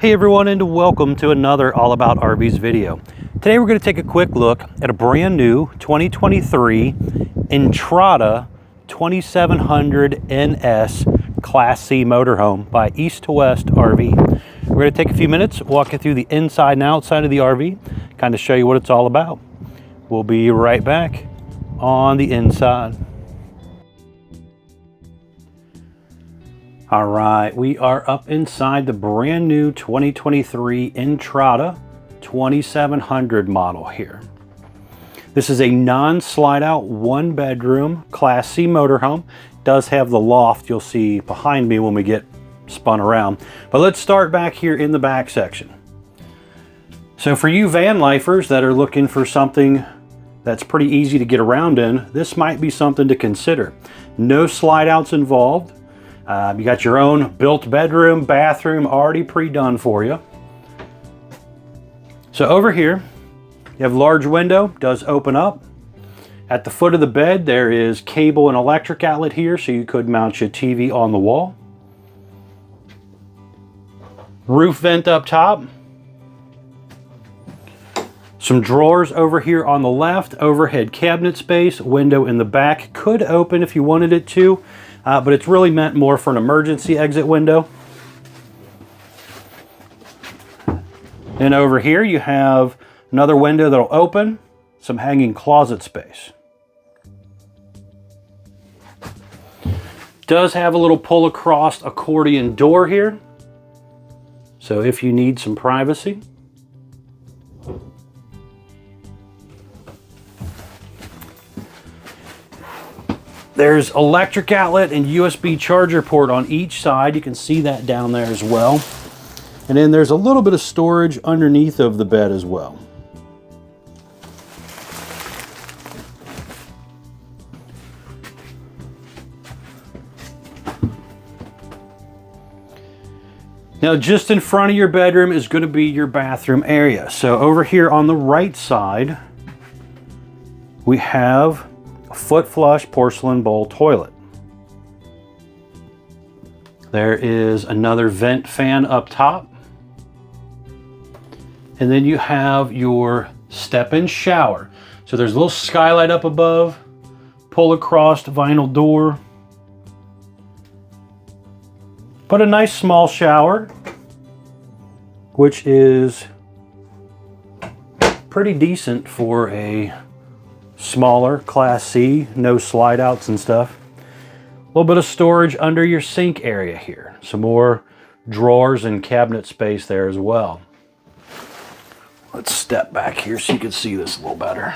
Hey everyone, and welcome to another All About RVs video. Today we're going to take a quick look at a brand new 2023 Entrada 2700 NS Class C Motorhome by East to West RV. We're going to take a few minutes, walk you through the inside and outside of the RV, kind of show you what it's all about. We'll be right back on the inside. All right, we are up inside the brand new 2023 Entrada 2700 model here. This is a non-slide out one bedroom Class C motorhome. Does have the loft you'll see behind me when we get spun around. But let's start back here in the back section. So for you van lifers that are looking for something that's pretty easy to get around in, this might be something to consider. No slide outs involved. You got your own built bedroom, bathroom already pre-done for you. So over here, you have a large window, does open up. At the foot of the bed, there is cable and electric outlet here, so you could mount your TV on the wall. Roof vent up top. Some drawers over here on the left, overhead cabinet space, window in the back. Could open if you wanted it to. But it's really meant more for an emergency exit window. And over here you have another window that'll open, some hanging closet space. Does have a little pull across accordion door here. So if you need some privacy. There's electric outlet and USB charger port on each side. You can see that down there as well. And then there's a little bit of storage underneath of the bed as well. Now just in front of your bedroom is going to be your bathroom area. So over here on the right side, we have foot flush porcelain bowl toilet. There is another vent fan up top. And then you have your step-in shower. So there's a little skylight up above, pull across vinyl door. But a nice small shower, which is pretty decent for a smaller Class C, no slide outs and stuff. A little bit of storage under your sink area here. Some more drawers and cabinet space there as well. Let's step back here so you can see this a little better.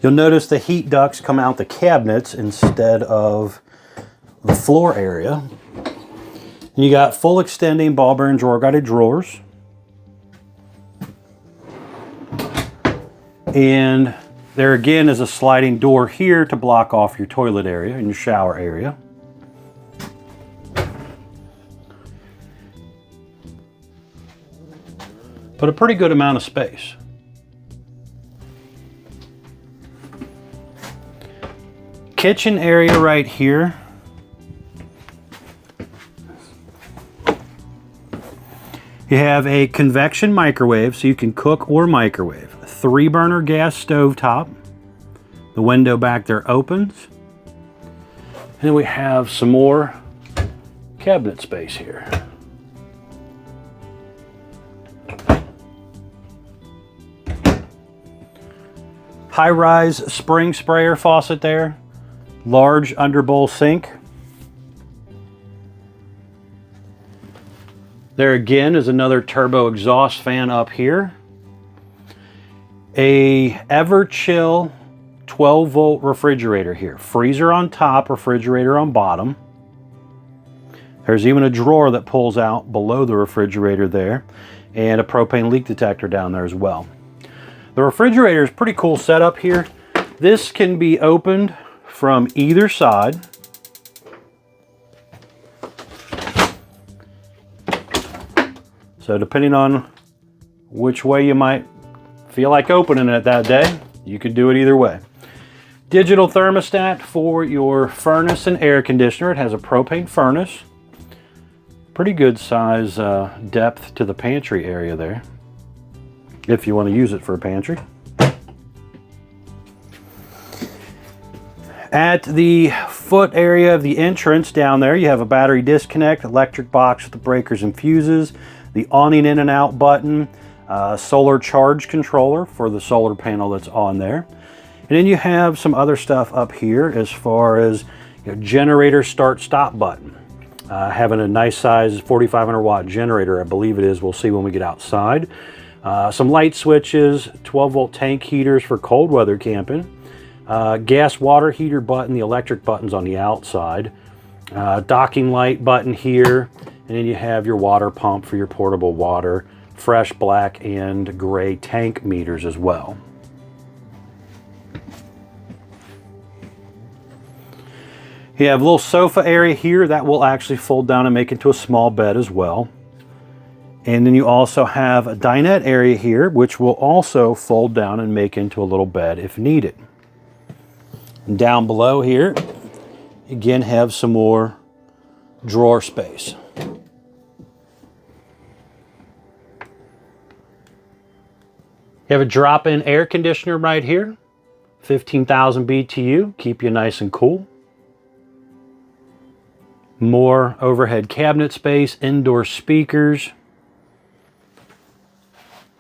You'll notice the heat ducts come out the cabinets instead of the floor area. And you got full extending ball bearing drawer guided drawers. And there again is a sliding door here to block off your toilet area and your shower area. But a pretty good amount of space. Kitchen area right here. You have a convection microwave, so you can cook or microwave. A 3-burner gas stove top. The window back there opens. And then we have some more cabinet space here. High-rise spring sprayer faucet there. Large underbowl sink. There again is another turbo exhaust fan up here. A Everchill 12-volt refrigerator here. Freezer on top, refrigerator on bottom. There's even a drawer that pulls out below the refrigerator there, and a propane leak detector down there as well. The refrigerator is pretty cool setup here. This can be opened from either side. So depending on which way you might feel like opening it that day. You could do it either way. Digital thermostat for your furnace and air conditioner. It has a propane furnace. Pretty good size depth to the pantry area there, if you want to use it for a pantry. At the foot area of the entrance down there, you have a battery disconnect, electric box with the breakers and fuses, the awning in and out button, solar charge controller for the solar panel that's on there. And then you have some other stuff up here as far as generator start stop button. Having a nice size 4,500 watt generator, I believe it is. We'll see when we get outside. Some light switches, 12 volt tank heaters for cold weather camping. Gas water heater button, the electric buttons on the outside. Docking light button here. And then you have your water pump for your portable water. Fresh black and gray tank meters as well. You have a little sofa area here that will actually fold down and make into a small bed as well. And then you also have a dinette area here, which will also fold down and make into a little bed if needed. And down below here, again, have some more drawer space. You have a drop-in air conditioner right here, 15,000 BTU, keep you nice and cool. More overhead cabinet space, indoor speakers,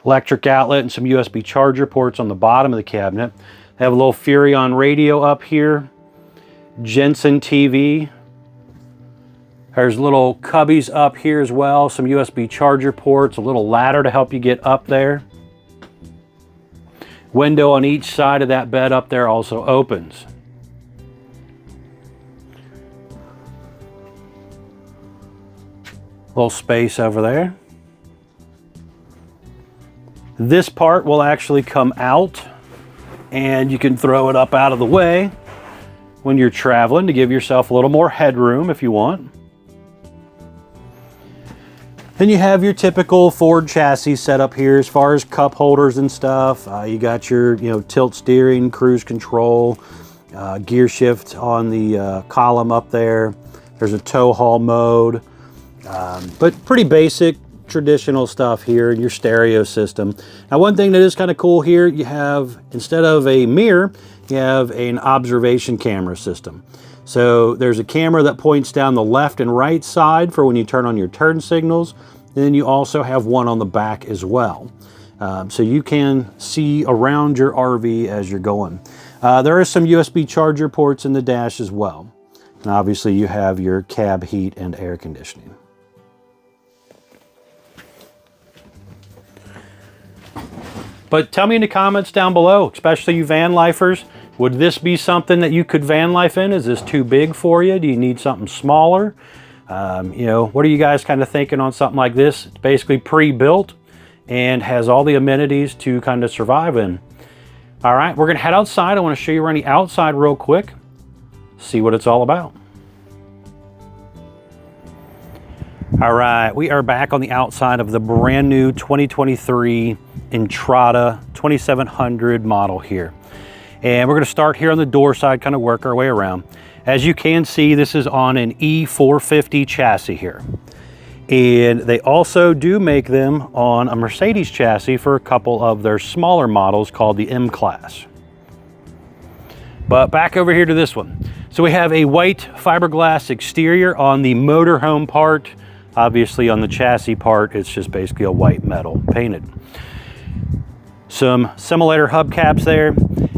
electric outlet, and some USB charger ports on the bottom of the cabinet. They have a little Furrion radio up here, Jensen TV. There's little cubbies up here as well, some USB charger ports, a little ladder to help you get up there. Window on each side of that bed up there also opens. Little space over there. This part will actually come out and you can throw it up out of the way when you're traveling to give yourself a little more headroom if you want. Then you have your typical Ford chassis set up here as far as cup holders and stuff. You got your tilt steering, cruise control, gear shift on the column up there. There's a tow haul mode. But pretty basic traditional stuff here in your stereo system. Now, one thing that is kind of cool here, you have, instead of a mirror, you have an observation camera system. So there's a camera that points down the left and right side for when you turn on your turn signals. And then you also have one on the back as well. So you can see around your RV as you're going. There are some USB charger ports in the dash as well. And obviously you have your cab heat and air conditioning. But tell me in the comments down below, especially you van lifers, would this be something that you could van life in? Is this too big for you? Do you need something smaller? What are you guys kind of thinking on something like this? It's basically pre-built and has all the amenities to kind of survive in. All right, we're gonna head outside. I wanna show you around the outside real quick, see what it's all about. All right, we are back on the outside of the brand new 2023 Entrada 2700 model here. And we're gonna start here on the door side, kind of work our way around. As you can see, this is on an E450 chassis here. And they also do make them on a Mercedes chassis for a couple of their smaller models called the M-Class. But back over here to this one. So we have a white fiberglass exterior on the motorhome part. Obviously on the chassis part, it's just basically a white metal painted. Some simulator hubcaps there.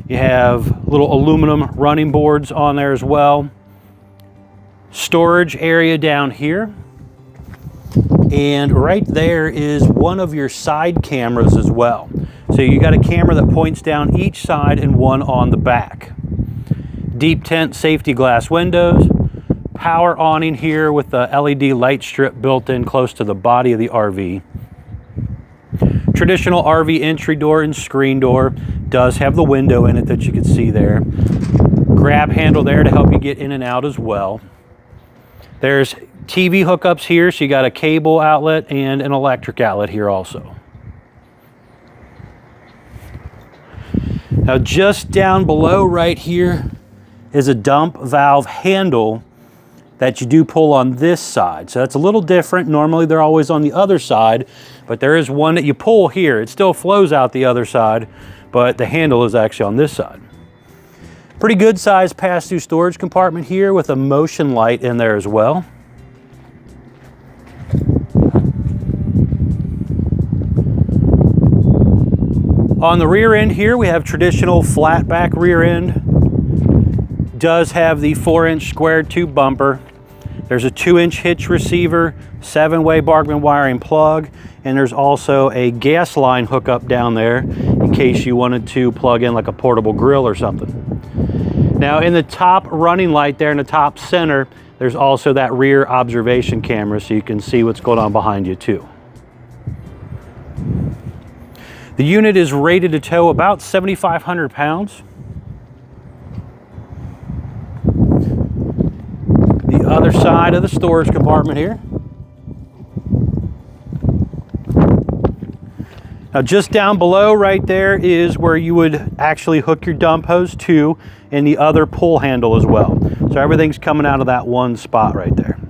You have little aluminum running boards on there as well. Storage area down here. And right there is one of your side cameras as well. So you got a camera that points down each side and one on the back. Deep tent safety glass windows. Power awning here with the LED light strip built in close to the body of the RV. Traditional RV entry door and screen door. Does have the window in it that you can see there. Grab handle there to help you get in and out as well. There's TV hookups here, so you got a cable outlet and an electric outlet here also. Now just down below right here is a dump valve handle that you do pull on this side. So that's a little different. Normally they're always on the other side, but there is one that you pull here. It still flows out the other side, but the handle is actually on this side. Pretty good sized pass-through storage compartment here with a motion light in there as well. On the rear end here, we have traditional flat back rear end. Does have the 4-inch square tube bumper. There's a 2-inch hitch receiver, 7-way Bargman wiring plug, and there's also a gas line hookup down there in case you wanted to plug in like a portable grill or something. Now in the top running light there in the top center, there's also that rear observation camera so you can see what's going on behind you too. The unit is rated to tow about 7,500 pounds. The other side of the storage compartment here. Now just down below right there is where you would actually hook your dump hose to, and the other pull handle as well. So everything's coming out of that one spot right there.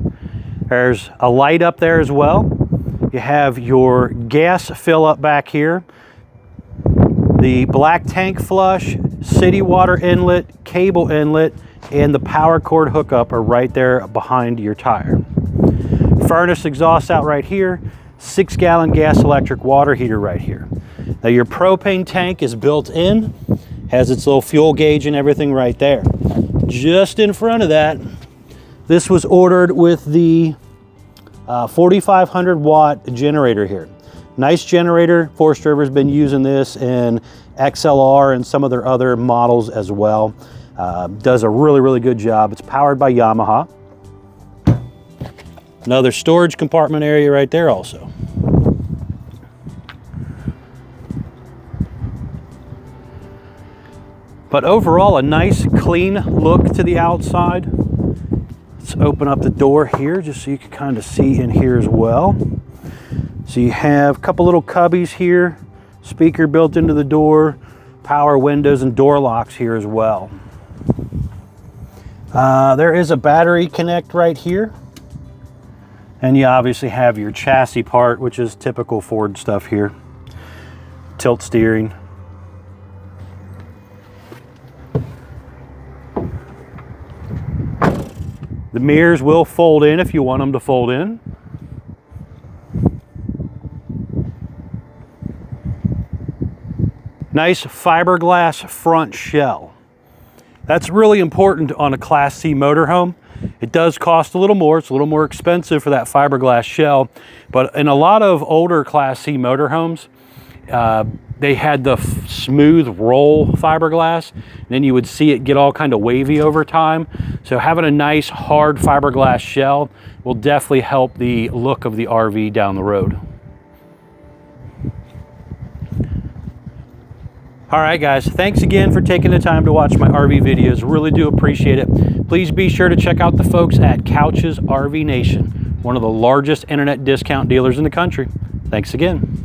There's a light up there as well. You have your gas fill up back here. The black tank flush, city water inlet, cable inlet, and the power cord hookup are right there behind your tire. Furnace exhaust out right here, 6-gallon gas electric water heater right here. Now your propane tank is built in, has its little fuel gauge and everything right there. Just in front of that, this was ordered with the 4,500 watt generator here. Nice generator. Forest River's been using this in XLR and some of their other models as well. Does a really good job. It's powered by Yamaha. Another storage compartment area right there also. But overall, a nice clean look to the outside. Let's open up the door here just so you can kind of see in here as well. So you have a couple little cubbies here, speaker built into the door, power windows and door locks here as well. There is a battery connect right here. And you obviously have your chassis part, which is typical Ford stuff here. Tilt steering. The mirrors will fold in if you want them to fold in. Nice fiberglass front shell. That's really important on a Class C motorhome. It does cost a little more. It's a little more expensive for that fiberglass shell. But in a lot of older Class C motorhomes, they had the smooth roll fiberglass. And then you would see it get all kind of wavy over time. So having a nice hard fiberglass shell will definitely help the look of the RV down the road. All right, guys, thanks again for taking the time to watch my RV videos. Really do appreciate it. Please be sure to check out the folks at Couch's RV Nation, one of the largest internet discount dealers in the country. Thanks again.